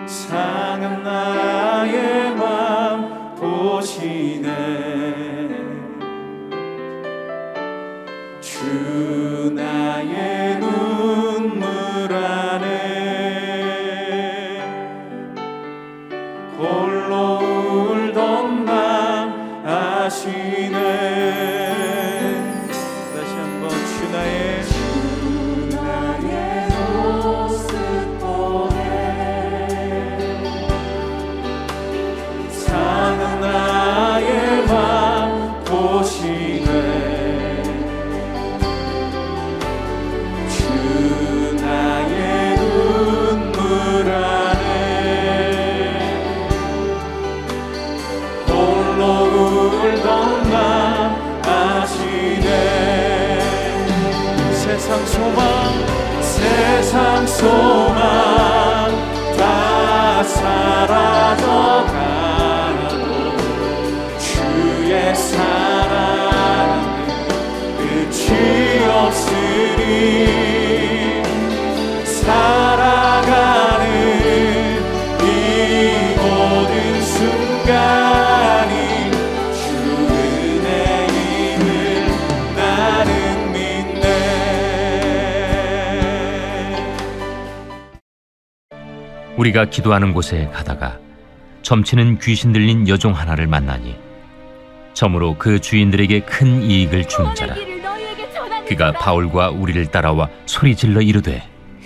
상한 나의 맘 보시네. 주 나의 눈물 안에 홀로 울던 맘 아시네. 다시 한번 주 나의 모습 보네. 상한 나의 맘 보시네. 주 나의 눈물 안에 홀로 울던 맘 아시네. 세상 소망 다 사라져가고 주의 사랑은 끝이 없으니 살아가는 이 모든 순간이 주 은혜임을 나는 믿네. 우리가 기도하는 곳에 가다가 점치는 귀신 들린 여종 하나를 만나니 점으로 그 주인들에게 큰 이익을 준 자라. 그가 바울과 우리를 따라와 소리질러 이르되,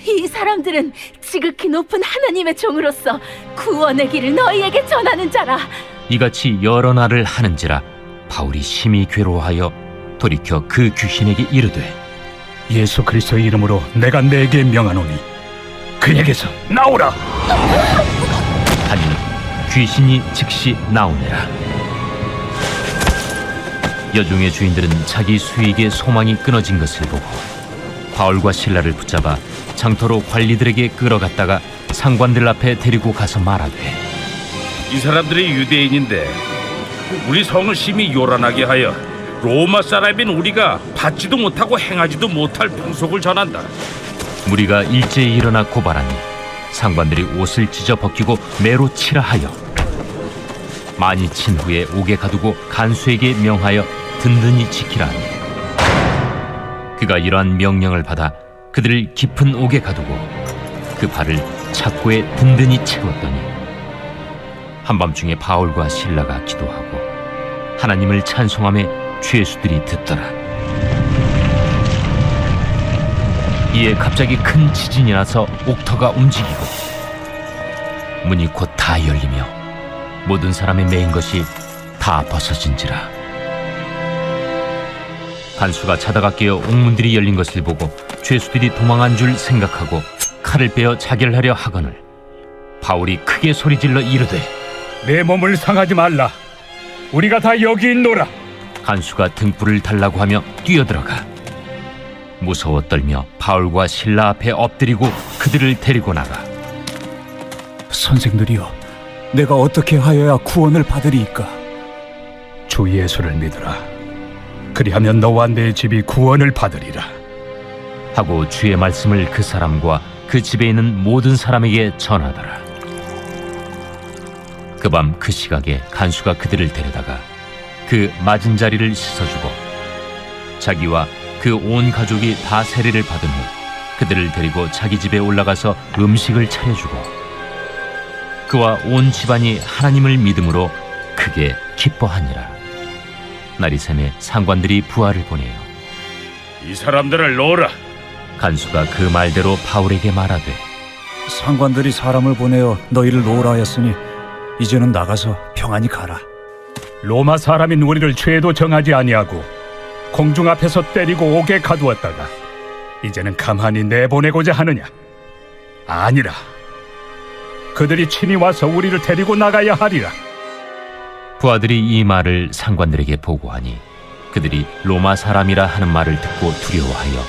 이 사람들은 지극히 높은 하나님의 종으로서 구원의 길을 너희에게 전하는 자라. 이같이 여러 날을 하는지라 바울이 심히 괴로워하여 돌이켜 그 귀신에게 이르되, 예수 그리스도의 이름으로 내가 네게 명하노니 그에게서 나오라. 하니 귀신이 즉시 나오니라. 여종의 주인들은 자기 수익의 소망이 끊어진 것을 보고 바울과 실라를 붙잡아 장터로 관리들에게 끌어갔다가 상관들 앞에 데리고 가서 말하되, 이 사람들이 유대인인데 우리 성을 심히 요란하게 하여 로마 사람인 우리가 받지도 못하고 행하지도 못할 풍속을 전한다. 무리가 일제히 일어나 고발하니 상관들이 옷을 찢어 벗기고 매로 치라 하여 많이 친 후에 옥에 가두고 간수에게 명하여 든든히 지키라 하니, 그가 이러한 명령을 받아 그들을 깊은 옥에 가두고 그 발을 착고에 든든히 채웠더니 한밤중에 바울과 실라가 기도하고 하나님을 찬송하며 죄수들이 듣더라. 이에 갑자기 큰 지진이 나서 옥터가 움직이고 문이 곧 다 열리며 모든 사람의 매인 것이 다 벗어진지라. 간수가 자다가 깨어 옥문들이 열린 것을 보고 죄수들이 도망한 줄 생각하고 칼을 빼어 자결하려 하거늘 바울이 크게 소리질러 이르되, 내 몸을 상하지 말라. 우리가 다 여기 있노라. 간수가 등불을 달라고 하며 뛰어들어가 무서워 떨며 바울과 실라 앞에 엎드리고 그들을 데리고 나가, 선생들이여, 내가 어떻게 하여야 구원을 받으리이까? 주 예수를 믿으라. 그리하면 너와 내 집이 구원을 받으리라. 하고 주의 말씀을 그 사람과 그 집에 있는 모든 사람에게 전하더라. 그 밤 그 시각에 간수가 그들을 데려다가 그 맞은 자리를 씻어주고 자기와 그 온 가족이 다 세례를 받은 후 그들을 데리고 자기 집에 올라가서 음식을 차려주고 그와 온 집안이 하나님을 믿음으로 크게 기뻐하니라. 날이 새매 상관들이 부하를 보내요. 이 사람들을 놓으라. 간수가 그 말대로 바울에게 말하되, 상관들이 사람을 보내어 너희를 놓으라 하였으니 이제는 나가서 평안히 가라. 로마 사람인 우리를 죄도 정하지 아니하고 공중 앞에서 때리고 옥에 가두었다가 이제는 가만히 내보내고자 하느냐? 아니라. 그들이 친히 와서 우리를 데리고 나가야 하리라. 부하들이 이 말을 상관들에게 보고하니 그들이 로마 사람이라 하는 말을 듣고 두려워하여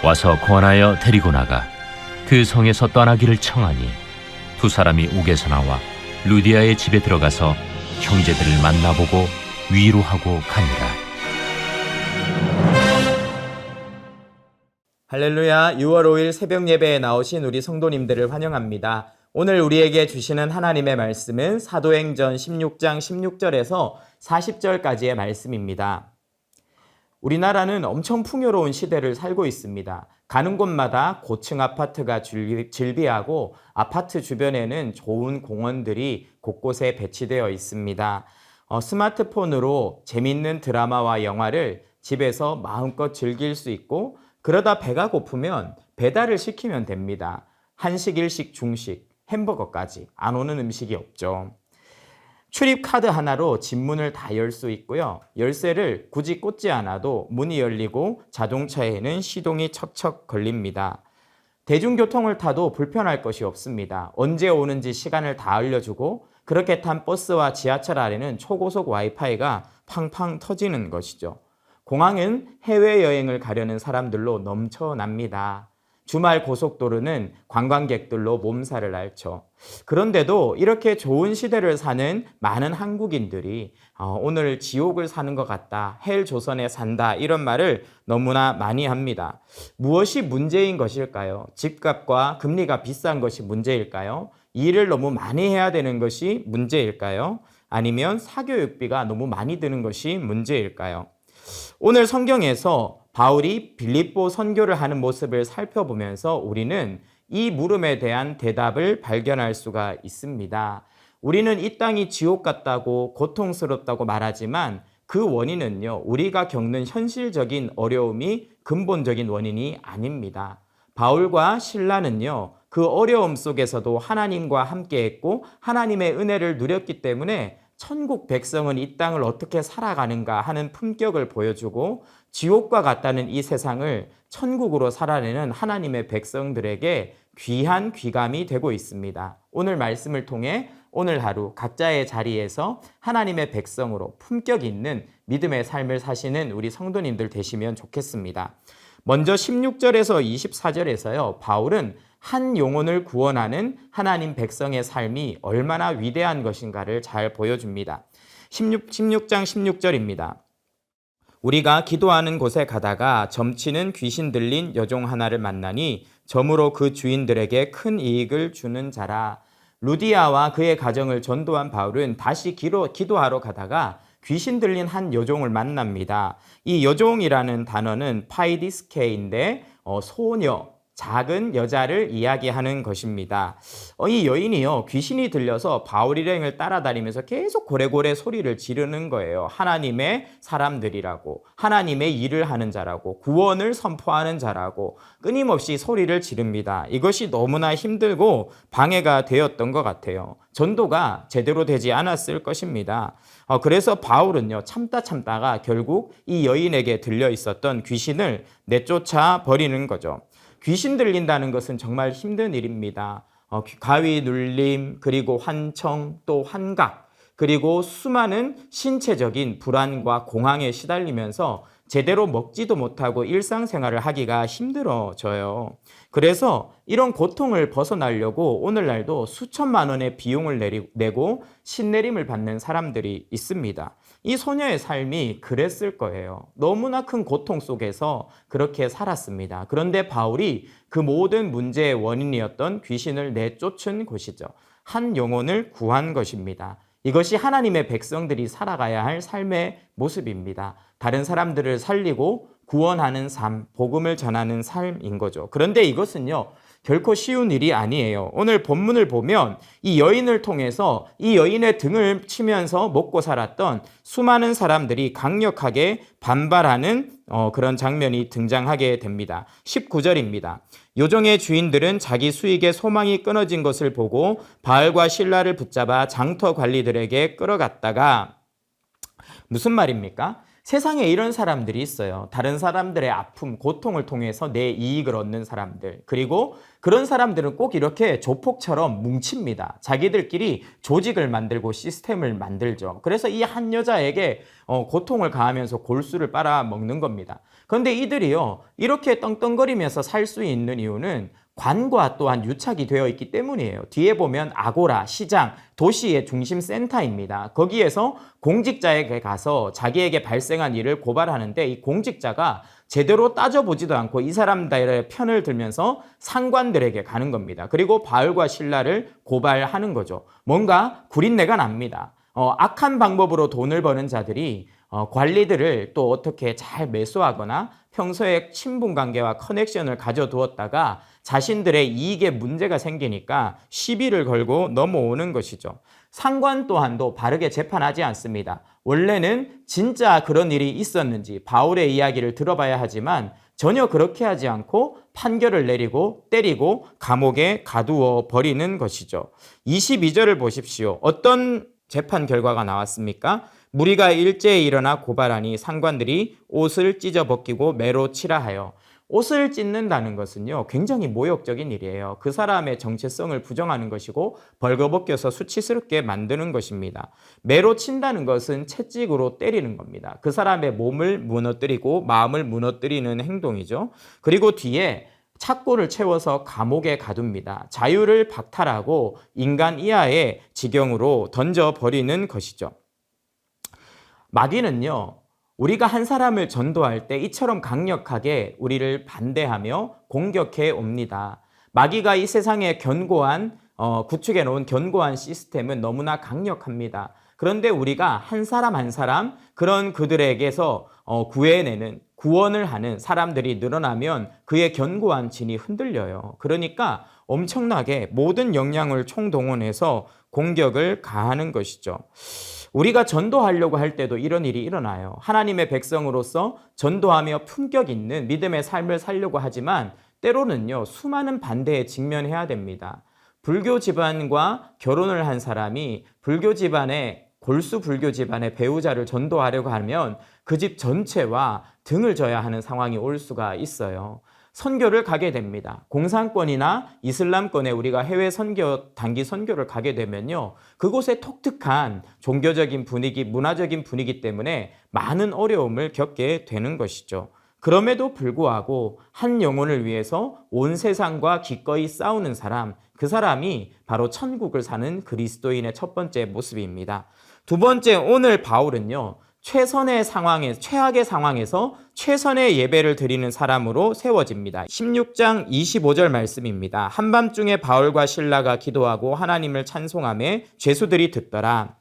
와서 권하여 데리고 나가 그 성에서 떠나기를 청하니 두 사람이 옥에서 나와 루디아의 집에 들어가서 형제들을 만나보고 위로하고 가니라. 할렐루야. 6월 5일 새벽 예배에 나오신 우리 성도님들을 환영합니다. 오늘 우리에게 주시는 하나님의 말씀은 사도행전 16장 16절에서 40절까지의 말씀입니다. 우리나라는 엄청 풍요로운 시대를 살고 있습니다. 가는 곳마다 고층 아파트가 즐비하고 아파트 주변에는 좋은 공원들이 곳곳에 배치되어 있습니다. 스마트폰으로 재밌는 드라마와 영화를 집에서 마음껏 즐길 수 있고, 그러다 배가 고프면 배달을 시키면 됩니다. 한식, 일식, 중식, 햄버거까지 안 오는 음식이 없죠. 출입 카드 하나로 집 문을 다 열 수 있고요. 열쇠를 굳이 꽂지 않아도 문이 열리고 자동차에는 시동이 척척 걸립니다. 대중교통을 타도 불편할 것이 없습니다. 언제 오는지 시간을 다 알려주고, 그렇게 탄 버스와 지하철 아래는 초고속 와이파이가 팡팡 터지는 것이죠. 공항은 해외여행을 가려는 사람들로 넘쳐납니다. 주말 고속도로는 관광객들로 몸살을 앓죠. 그런데도 이렇게 좋은 시대를 사는 많은 한국인들이 오늘 지옥을 사는 것 같다, 헬 조선에 산다, 이런 말을 너무나 많이 합니다. 무엇이 문제인 것일까요? 집값과 금리가 비싼 것이 문제일까요? 일을 너무 많이 해야 되는 것이 문제일까요? 아니면 사교육비가 너무 많이 드는 것이 문제일까요? 오늘 성경에서 바울이 빌립보 선교를 하는 모습을 살펴보면서 우리는 이 물음에 대한 대답을 발견할 수가 있습니다. 우리는 이 땅이 지옥 같다고 고통스럽다고 말하지만 그 원인은요, 우리가 겪는 현실적인 어려움이 근본적인 원인이 아닙니다. 바울과 실라는요, 그 어려움 속에서도 하나님과 함께했고 하나님의 은혜를 누렸기 때문에 천국 백성은 이 땅을 어떻게 살아가는가 하는 품격을 보여주고, 지옥과 같다는 이 세상을 천국으로 살아내는 하나님의 백성들에게 귀한 귀감이 되고 있습니다. 오늘 말씀을 통해 오늘 하루 각자의 자리에서 하나님의 백성으로 품격 있는 믿음의 삶을 사시는 우리 성도님들 되시면 좋겠습니다. 먼저 16절에서 24절에서요, 바울은 한 영혼을 구원하는 하나님 백성의 삶이 얼마나 위대한 것인가를 잘 보여줍니다. 16장 16절입니다. 우리가 기도하는 곳에 가다가 점치는 귀신 들린 여종 하나를 만나니 점으로 그 주인들에게 큰 이익을 주는 자라. 루디아와 그의 가정을 전도한 바울은 다시 기도하러 가다가 귀신 들린 한 여종을 만납니다. 이 여종이라는 단어는 파이디스케인데 소녀, 작은 여자를 이야기하는 것입니다. 이 여인이요, 귀신이 들려서 바울 일행을 따라다니면서 계속 고래고래 소리를 지르는 거예요. 하나님의 사람들이라고, 하나님의 일을 하는 자라고, 구원을 선포하는 자라고 끊임없이 소리를 지릅니다. 이것이 너무나 힘들고 방해가 되었던 것 같아요. 전도가 제대로 되지 않았을 것입니다. 그래서 바울은요, 참다가 결국 이 여인에게 들려 있었던 귀신을 내쫓아 버리는 거죠. 귀신 들린다는 것은 정말 힘든 일입니다. 가위 눌림, 그리고 환청, 또 환각, 그리고 수많은 신체적인 불안과 공황에 시달리면서 제대로 먹지도 못하고 일상생활을 하기가 힘들어져요. 그래서 이런 고통을 벗어나려고 오늘날도 수천만 원의 비용을 내고 신내림을 받는 사람들이 있습니다. 이 소녀의 삶이 그랬을 거예요. 너무나 큰 고통 속에서 그렇게 살았습니다. 그런데 바울이 그 모든 문제의 원인이었던 귀신을 내쫓은 곳이죠. 한 영혼을 구한 것입니다. 이것이 하나님의 백성들이 살아가야 할 삶의 모습입니다. 다른 사람들을 살리고 구원하는 삶, 복음을 전하는 삶인 거죠. 그런데 이것은요, 결코 쉬운 일이 아니에요. 오늘 본문을 보면 이 여인을 통해서 이 여인의 등을 치면서 먹고 살았던 수많은 사람들이 강력하게 반발하는 그런 장면이 등장하게 됩니다. 19절입니다. 요종의 주인들은 자기 수익의 소망이 끊어진 것을 보고 바울과 실라를 붙잡아 장터 관리들에게 끌어갔다가, 무슨 말입니까? 세상에 이런 사람들이 있어요. 다른 사람들의 아픔, 고통을 통해서 내 이익을 얻는 사람들. 그리고 그런 사람들은 꼭 이렇게 조폭처럼 뭉칩니다. 자기들끼리 조직을 만들고 시스템을 만들죠. 그래서 이 한 여자에게 고통을 가하면서 골수를 빨아먹는 겁니다. 그런데 이들이요, 이렇게 떵떵거리면서 살 수 있는 이유는 관과 또한 유착이 되어 있기 때문이에요. 뒤에 보면 아고라, 시장, 도시의 중심 센터입니다. 거기에서 공직자에게 가서 자기에게 발생한 일을 고발하는데 이 공직자가 제대로 따져보지도 않고 이 사람들의 편을 들면서 상관들에게 가는 겁니다. 그리고 바울과 신라를 고발하는 거죠. 뭔가 구린내가 납니다. 악한 방법으로 돈을 버는 자들이 관리들을 또 어떻게 잘 매수하거나 평소에 친분관계와 커넥션을 가져두었다가 자신들의 이익에 문제가 생기니까 시비를 걸고 넘어오는 것이죠. 상관 또한도 바르게 재판하지 않습니다. 원래는 진짜 그런 일이 있었는지 바울의 이야기를 들어봐야 하지만 전혀 그렇게 하지 않고 판결을 내리고 때리고 감옥에 가두어 버리는 것이죠. 22절을 보십시오. 어떤 재판 결과가 나왔습니까? 무리가 일제에 일어나 고발하니 상관들이 옷을 찢어 벗기고 매로 치라 하여. 옷을 찢는다는 것은요, 굉장히 모욕적인 일이에요. 그 사람의 정체성을 부정하는 것이고 벌거벗겨서 수치스럽게 만드는 것입니다. 매로 친다는 것은 채찍으로 때리는 겁니다. 그 사람의 몸을 무너뜨리고 마음을 무너뜨리는 행동이죠. 그리고 뒤에 착고를 채워서 감옥에 가둡니다. 자유를 박탈하고 인간 이하의 지경으로 던져버리는 것이죠. 마귀는요, 우리가 한 사람을 전도할 때 이처럼 강력하게 우리를 반대하며 공격해 옵니다. 마귀가 이 세상에 구축해 놓은 견고한 시스템은 너무나 강력합니다. 그런데 우리가 한 사람 한 사람 그들에게서 구원을 하는 사람들이 늘어나면 그의 견고한 진이 흔들려요. 그러니까 엄청나게 모든 역량을 총동원해서 공격을 가하는 것이죠. 우리가 전도하려고 할 때도 이런 일이 일어나요. 하나님의 백성으로서 전도하며 품격 있는 믿음의 삶을 살려고 하지만 때로는요, 수많은 반대에 직면해야 됩니다. 불교 집안과 결혼을 한 사람이 골수 불교 집안의 배우자를 전도하려고 하면 그 집 전체와 등을 져야 하는 상황이 올 수가 있어요. 선교를 가게 됩니다. 공산권이나 이슬람권에 우리가 해외 단기 선교를 가게 되면요, 그곳의 독특한 종교적인 분위기, 문화적인 분위기 때문에 많은 어려움을 겪게 되는 것이죠. 그럼에도 불구하고 한 영혼을 위해서 온 세상과 기꺼이 싸우는 사람, 그 사람이 바로 천국을 사는 그리스도인의 첫 번째 모습입니다. 두 번째, 오늘 바울은요, 최악의 상황에서 최선의 예배를 드리는 사람으로 세워집니다. 16장 25절 말씀입니다. 한밤중에 바울과 신라가 기도하고 하나님을 찬송하며 죄수들이 듣더라.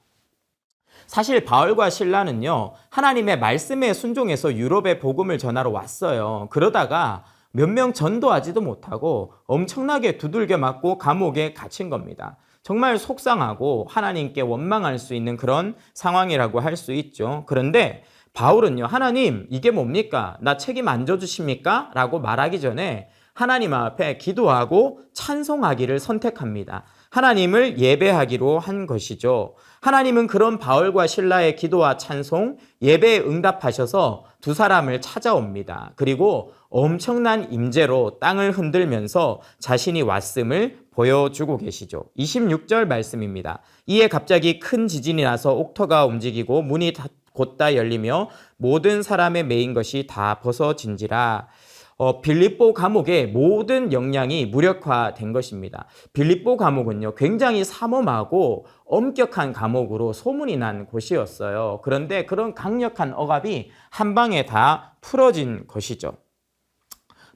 사실 바울과 신라는요, 하나님의 말씀에 순종해서 유럽에 복음을 전하러 왔어요. 그러다가 몇 명 전도하지도 못하고 엄청나게 두들겨 맞고 감옥에 갇힌 겁니다. 정말 속상하고 하나님께 원망할 수 있는 그런 상황이라고 할 수 있죠. 그런데 바울은요, 하나님 이게 뭡니까? 나 책임 안 져주십니까? 라고 말하기 전에 하나님 앞에 기도하고 찬송하기를 선택합니다. 하나님을 예배하기로 한 것이죠. 하나님은 그런 바울과 신라의 기도와 찬송, 예배에 응답하셔서 두 사람을 찾아옵니다. 그리고 엄청난 임재로 땅을 흔들면서 자신이 왔음을 보여주고 계시죠. 26절 말씀입니다. 이에 갑자기 큰 지진이 나서 옥터가 움직이고 문이 곧다 열리며 모든 사람의 매인 것이 다 벗어진지라. 빌립보 감옥의 모든 역량이 무력화된 것입니다. 빌립보 감옥은요, 굉장히 삼엄하고 엄격한 감옥으로 소문이 난 곳이었어요. 그런데 그런 강력한 억압이 한 방에 다 풀어진 것이죠.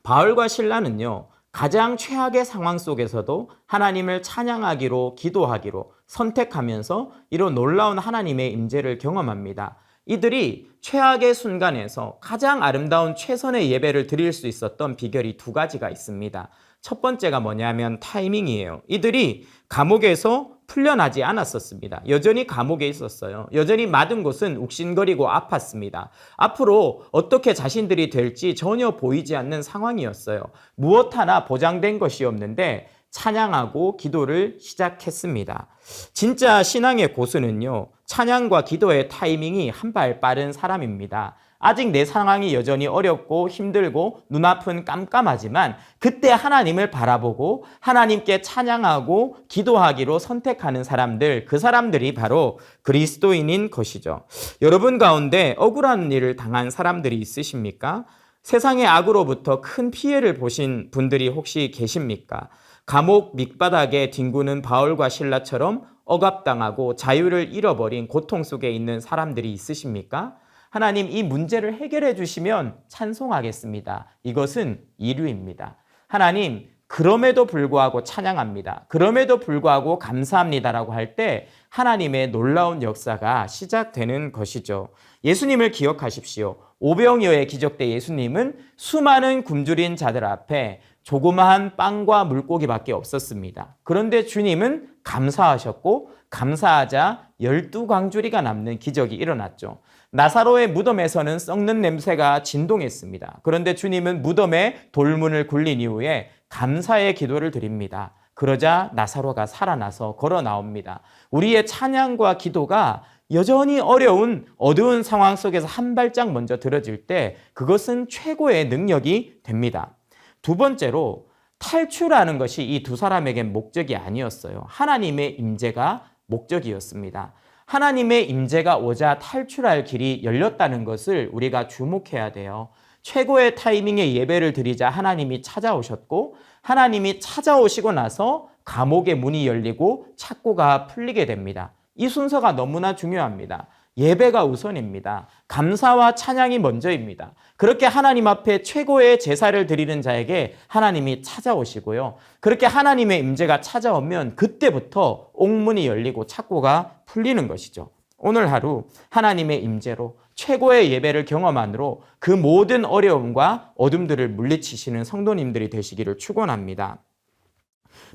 바울과 신라는요, 가장 최악의 상황 속에서도 하나님을 찬양하기로 기도하기로 선택하면서 이런 놀라운 하나님의 임재를 경험합니다. 이들이 최악의 순간에서 가장 아름다운 최선의 예배를 드릴 수 있었던 비결이 두 가지가 있습니다. 첫 번째가 뭐냐면 타이밍이에요. 이들이 감옥에서 풀려나지 않았었습니다. 여전히 감옥에 있었어요. 여전히 맞은 곳은 욱신거리고 아팠습니다. 앞으로 어떻게 자신들이 될지 전혀 보이지 않는 상황이었어요. 무엇 하나 보장된 것이 없는데 찬양하고 기도를 시작했습니다. 진짜 신앙의 고수는요, 찬양과 기도의 타이밍이 한 발 빠른 사람입니다. 아직 내 상황이 여전히 어렵고 힘들고 눈앞은 깜깜하지만 그때 하나님을 바라보고 하나님께 찬양하고 기도하기로 선택하는 사람들, 그 사람들이 바로 그리스도인인 것이죠. 여러분 가운데 억울한 일을 당한 사람들이 있으십니까? 세상의 악으로부터 큰 피해를 보신 분들이 혹시 계십니까? 감옥 밑바닥에 뒹구는 바울과 실라처럼 억압당하고 자유를 잃어버린 고통 속에 있는 사람들이 있으십니까? 하나님 이 문제를 해결해 주시면 찬송하겠습니다. 이것은 이류입니다. 하나님 그럼에도 불구하고 찬양합니다. 그럼에도 불구하고 감사합니다라고 할 때 하나님의 놀라운 역사가 시작되는 것이죠. 예수님을 기억하십시오. 오병이어의 기적 때 예수님은 수많은 굶주린 자들 앞에 조그마한 빵과 물고기밖에 없었습니다. 그런데 주님은 감사하셨고 감사하자 12광주리가 남는 기적이 일어났죠. 나사로의 무덤에서는 썩는 냄새가 진동했습니다. 그런데 주님은 무덤에 돌문을 굴린 이후에 감사의 기도를 드립니다. 그러자 나사로가 살아나서 걸어 나옵니다. 우리의 찬양과 기도가 여전히 어려운 어두운 상황 속에서 한 발짝 먼저 들어질 때 그것은 최고의 능력이 됩니다. 두 번째로 탈출하는 것이 이 두 사람에겐 목적이 아니었어요. 하나님의 임재가 목적이었습니다. 하나님의 임재가 오자 탈출할 길이 열렸다는 것을 우리가 주목해야 돼요. 최고의 타이밍에 예배를 드리자 하나님이 찾아오셨고 하나님이 찾아오시고 나서 감옥의 문이 열리고 착고가 풀리게 됩니다. 이 순서가 너무나 중요합니다. 예배가 우선입니다. 감사와 찬양이 먼저입니다. 그렇게 하나님 앞에 최고의 제사를 드리는 자에게 하나님이 찾아오시고요. 그렇게 하나님의 임재가 찾아오면 그때부터 옥문이 열리고 착고가 풀리는 것이죠. 오늘 하루 하나님의 임재로 최고의 예배를 경험함으로 그 모든 어려움과 어둠들을 물리치시는 성도님들이 되시기를 축원합니다.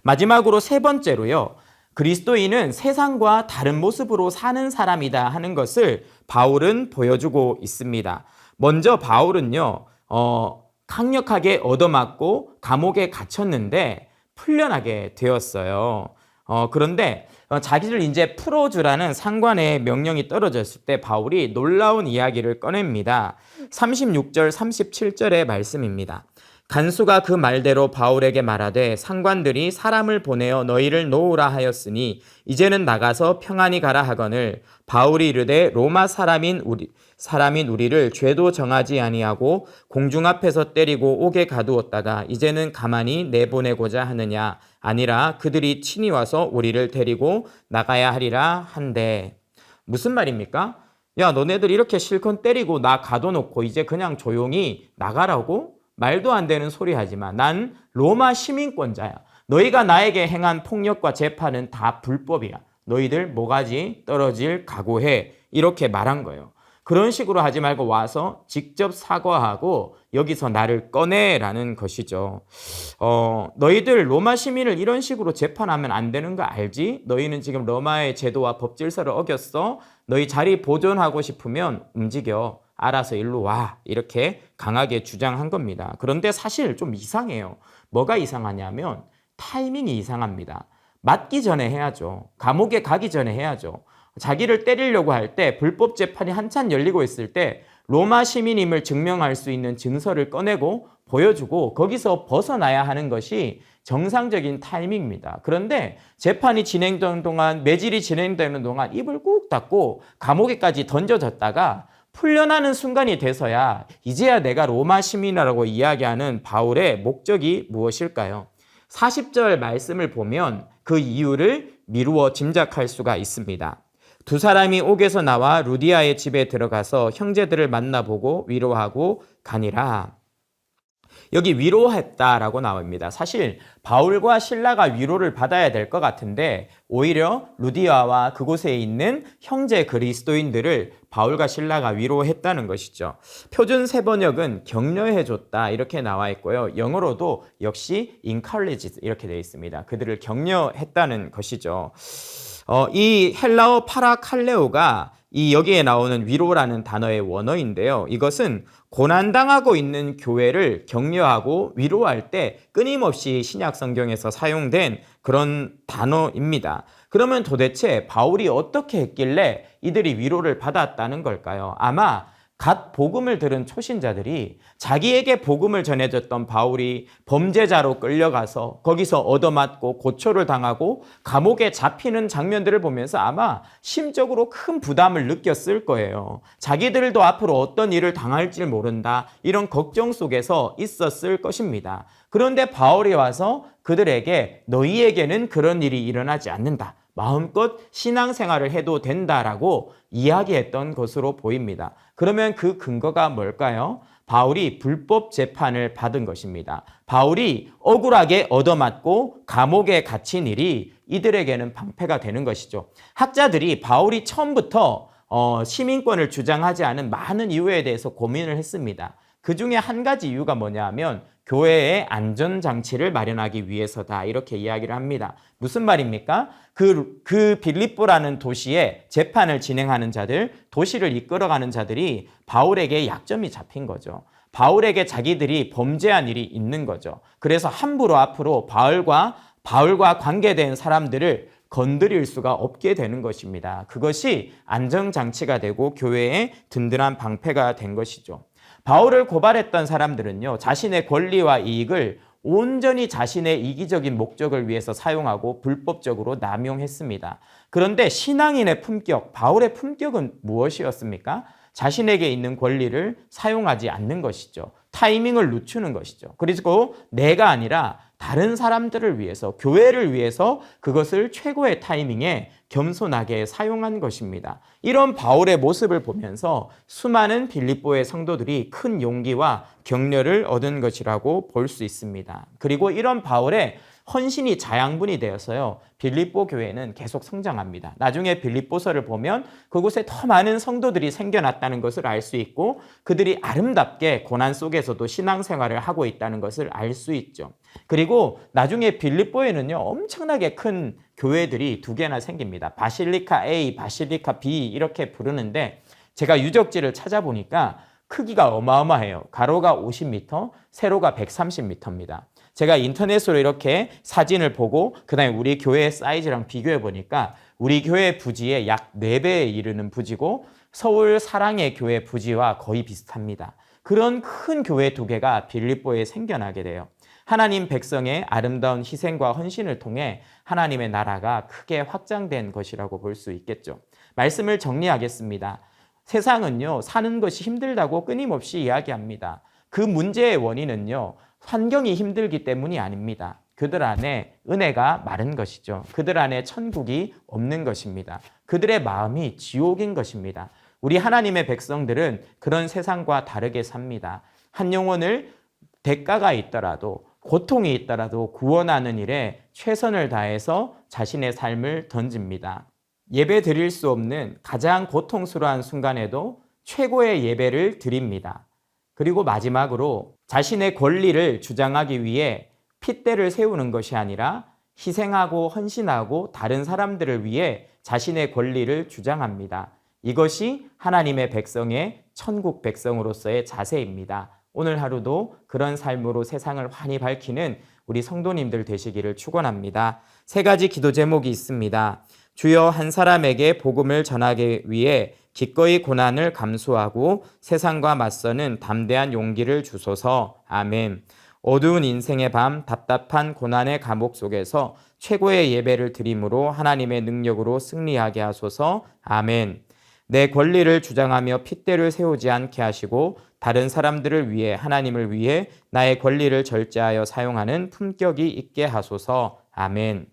마지막으로 세 번째로요. 그리스도인은 세상과 다른 모습으로 사는 사람이다 하는 것을 바울은 보여주고 있습니다. 먼저 바울은요, 강력하게 얻어맞고 감옥에 갇혔는데 풀려나게 되었어요. 그런데 자기를 이제 풀어주라는 상관의 명령이 떨어졌을 때 바울이 놀라운 이야기를 꺼냅니다. 36절, 37절의 말씀입니다. 간수가 그 말대로 바울에게 말하되 상관들이 사람을 보내어 너희를 놓으라 하였으니 이제는 나가서 평안히 가라 하거늘 바울이 이르되 로마 사람인 우리를 죄도 정하지 아니하고 공중 앞에서 때리고 옥에 가두었다가 이제는 가만히 내보내고자 하느냐 아니라 그들이 친히 와서 우리를 데리고 나가야 하리라 한데. 무슨 말입니까? 야, 너네들 이렇게 실컷 때리고 나 가둬놓고 이제 그냥 조용히 나가라고? 말도 안 되는 소리 하지 마. 난 로마 시민권자야. 너희가 나에게 행한 폭력과 재판은 다 불법이야. 너희들 모가지 떨어질 각오해. 이렇게 말한 거예요. 그런 식으로 하지 말고 와서 직접 사과하고 여기서 나를 꺼내라는 것이죠. 너희들 로마 시민을 이런 식으로 재판하면 안 되는 거 알지? 너희는 지금 로마의 제도와 법 질서를 어겼어. 너희 자리 보존하고 싶으면 움직여. 알아서 일로 와. 이렇게 강하게 주장한 겁니다. 그런데 사실 좀 이상해요. 뭐가 이상하냐면 타이밍이 이상합니다. 맞기 전에 해야죠. 감옥에 가기 전에 해야죠. 자기를 때리려고 할 때 불법 재판이 한참 열리고 있을 때 로마 시민임을 증명할 수 있는 증서를 꺼내고 보여주고 거기서 벗어나야 하는 것이 정상적인 타이밍입니다. 그런데 재판이 진행되는 동안, 매질이 진행되는 동안 입을 꾹 닫고 감옥에까지 던져졌다가 풀려나는 순간이 돼서야 이제야 내가 로마 시민이라고 이야기하는 바울의 목적이 무엇일까요? 40절 말씀을 보면 그 이유를 미루어 짐작할 수가 있습니다. 두 사람이 옥에서 나와 루디아의 집에 들어가서 형제들을 만나보고 위로하고 가니라. 여기 위로했다라고 나옵니다. 사실 바울과 실라가 위로를 받아야 될 것 같은데 오히려 루디아와 그곳에 있는 형제 그리스도인들을 바울과 실라가 위로했다는 것이죠. 표준 세번역은 격려해줬다 이렇게 나와 있고요. 영어로도 역시 encouraged 이렇게 되어 있습니다. 그들을 격려했다는 것이죠. 이 헬라어 파라칼레오가 이 여기에 나오는 위로라는 단어의 원어인데요. 이것은 고난당하고 있는 교회를 격려하고 위로할 때 끊임없이 신약 성경에서 사용된 그런 단어입니다. 그러면 도대체 바울이 어떻게 했길래 이들이 위로를 받았다는 걸까요? 아마 갓 복음을 들은 초신자들이 자기에게 복음을 전해줬던 바울이 범죄자로 끌려가서 거기서 얻어맞고 고초를 당하고 감옥에 잡히는 장면들을 보면서 아마 심적으로 큰 부담을 느꼈을 거예요. 자기들도 앞으로 어떤 일을 당할지 모른다, 이런 걱정 속에서 있었을 것입니다. 그런데 바울이 와서 그들에게 너희에게는 그런 일이 일어나지 않는다, 마음껏 신앙생활을 해도 된다라고 이야기했던 것으로 보입니다. 그러면 그 근거가 뭘까요? 바울이 불법 재판을 받은 것입니다. 바울이 억울하게 얻어맞고 감옥에 갇힌 일이 이들에게는 방패가 되는 것이죠. 학자들이 바울이 처음부터 시민권을 주장하지 않은 많은 이유에 대해서 고민을 했습니다. 그 중에 한 가지 이유가 뭐냐 하면 교회의 안전장치를 마련하기 위해서다, 이렇게 이야기를 합니다. 무슨 말입니까? 그 빌립보라는 도시에 재판을 진행하는 자들, 도시를 이끌어가는 자들이 바울에게 약점이 잡힌 거죠. 바울에게 자기들이 범죄한 일이 있는 거죠. 그래서 함부로 앞으로 바울과 관계된 사람들을 건드릴 수가 없게 되는 것입니다. 그것이 안전장치가 되고 교회의 든든한 방패가 된 것이죠. 바울을 고발했던 사람들은요, 자신의 권리와 이익을 온전히 자신의 이기적인 목적을 위해서 사용하고 불법적으로 남용했습니다. 그런데 신앙인의 품격, 바울의 품격은 무엇이었습니까? 자신에게 있는 권리를 사용하지 않는 것이죠. 타이밍을 늦추는 것이죠. 그리고 내가 아니라 다른 사람들을 위해서, 교회를 위해서 그것을 최고의 타이밍에 겸손하게 사용한 것입니다. 이런 바울의 모습을 보면서 수많은 빌립보의 성도들이 큰 용기와 격려를 얻은 것이라고 볼 수 있습니다. 그리고 이런 바울의 헌신이 자양분이 되어서요, 빌립보 교회는 계속 성장합니다. 나중에 빌립보서를 보면 그곳에 더 많은 성도들이 생겨났다는 것을 알 수 있고, 그들이 아름답게 고난 속에서도 신앙생활을 하고 있다는 것을 알 수 있죠. 그리고 나중에 빌립보에는요, 엄청나게 큰 교회들이 두 개나 생깁니다. 바실리카 A, 바실리카 B 이렇게 부르는데, 제가 유적지를 찾아보니까 크기가 어마어마해요. 가로가 50m, 세로가 130m입니다. 제가 인터넷으로 이렇게 사진을 보고 그다음에 우리 교회의 사이즈랑 비교해 보니까 우리 교회 부지의 약 4배에 이르는 부지고 서울 사랑의 교회 부지와 거의 비슷합니다. 그런 큰 교회 두 개가 빌립보에 생겨나게 돼요. 하나님 백성의 아름다운 희생과 헌신을 통해 하나님의 나라가 크게 확장된 것이라고 볼 수 있겠죠. 말씀을 정리하겠습니다. 세상은요, 사는 것이 힘들다고 끊임없이 이야기합니다. 그 문제의 원인은요, 환경이 힘들기 때문이 아닙니다. 그들 안에 은혜가 마른 것이죠. 그들 안에 천국이 없는 것입니다. 그들의 마음이 지옥인 것입니다. 우리 하나님의 백성들은 그런 세상과 다르게 삽니다. 한 영혼을 대가가 있더라도, 고통이 있더라도 구원하는 일에 최선을 다해서 자신의 삶을 던집니다. 예배 드릴 수 없는 가장 고통스러운 순간에도 최고의 예배를 드립니다. 그리고 마지막으로 자신의 권리를 주장하기 위해 핏대를 세우는 것이 아니라 희생하고 헌신하고 다른 사람들을 위해 자신의 권리를 주장합니다. 이것이 하나님의 백성의 천국 백성으로서의 자세입니다. 오늘 하루도 그런 삶으로 세상을 환히 밝히는 우리 성도님들 되시기를 축원합니다. 3가지 기도 제목이 있습니다. 주여, 한 사람에게 복음을 전하기 위해 기꺼이 고난을 감수하고 세상과 맞서는 담대한 용기를 주소서. 아멘. 어두운 인생의 밤, 답답한 고난의 감옥 속에서 최고의 예배를 드림으로 하나님의 능력으로 승리하게 하소서. 아멘. 내 권리를 주장하며 핏대를 세우지 않게 하시고 다른 사람들을 위해, 하나님을 위해 나의 권리를 절제하여 사용하는 품격이 있게 하소서. 아멘.